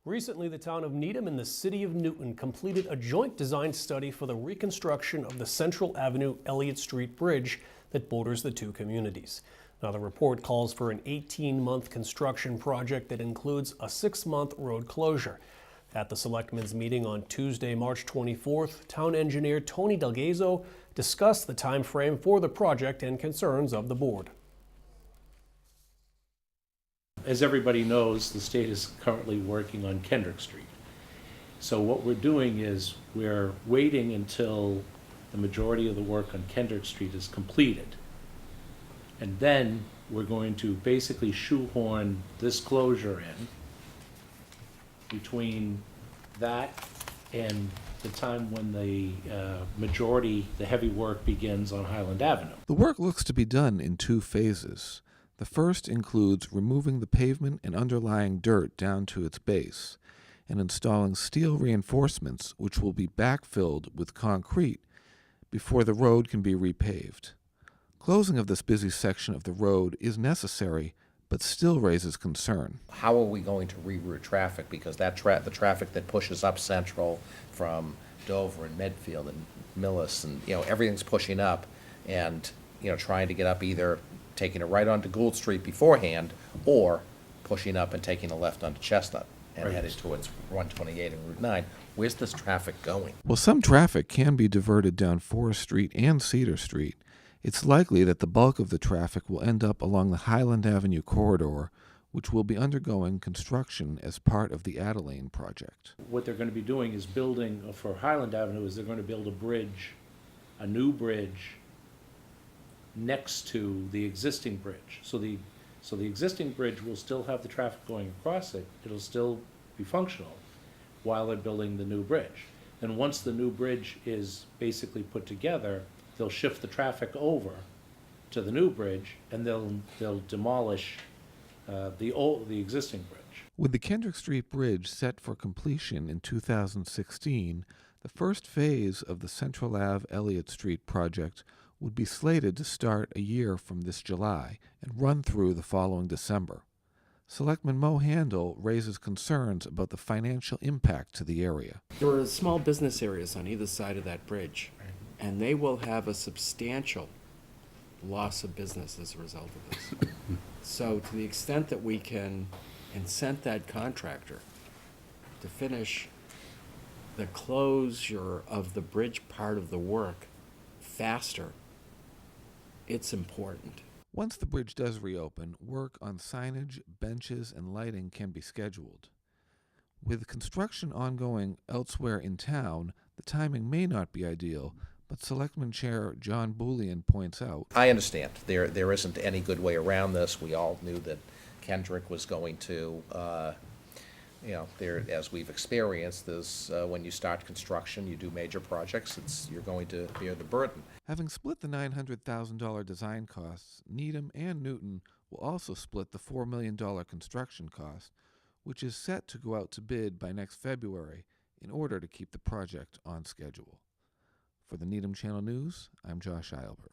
Recently, the town of Needham and the city of Newton completed a joint design study for the reconstruction of the Central Avenue Elliot Street bridge that borders the two communities. Now, the report calls for an 18-month construction project that includes a 6-month road closure. At the Selectmen's meeting on Tuesday, March 24th, town engineer Tony Delgazzo discussed the time frame for the project and concerns of the board. As everybody knows, the state is currently working on Kendrick Street. So what we're doing is we're waiting until the majority of the work on Kendrick Street is completed. And then we're going to basically shoehorn this closure in between that and the time when the the heavy work begins on Highland Avenue. The work looks to be done in 2 phases. The first includes removing the pavement and underlying dirt down to its base and installing steel reinforcements which will be backfilled with concrete before the road can be repaved. Closing of this busy section of the road is necessary but still raises concern. How are we going to reroute traffic? Because that the traffic that pushes up Central from Dover and Medfield and Millis and, everything's pushing up and, trying to get up either taking a right onto Gould Street beforehand or pushing up and taking a left onto Chestnut and headed towards 128 and Route 9. Where's this traffic going? Well, some traffic can be diverted down Forest Street and Cedar Street. It's likely that the bulk of the traffic will end up along the Highland Avenue corridor, which will be undergoing construction as part of the Adeline project. What they're going to be doing is building, for Highland Avenue, is they're going to build a new bridge, next to the existing bridge. So the existing bridge will still have the traffic going across it. It'll still be functional while they're building the new bridge. And once the new bridge is basically put together, they'll shift the traffic over to the new bridge and they'll demolish the existing bridge. With the Kendrick Street Bridge set for completion in 2016, the first phase of the Central Ave Elliot Street project would be slated to start a year from this July and run through the following December. Selectman Mo Handel raises concerns about the financial impact to the area. There are small business areas on either side of that bridge, and they will have a substantial loss of business as a result of this. So to the extent that we can incent that contractor to finish the closure of the bridge part of the work faster, it's important. Once the bridge does reopen, work on signage, benches, and lighting can be scheduled. With construction ongoing elsewhere in town, the timing may not be ideal, but Selectman Chair John Bullion points out, I understand. There isn't any good way around this. We all knew that Kendrick was going to, as we've experienced, when you start construction, you do major projects, you're going to bear the burden. having split the $900,000 design costs, Needham and Newton will also split the $4 million construction cost, which is set to go out to bid by next February in order to keep the project on schedule. For the Needham Channel News, I'm Josh Eilbert.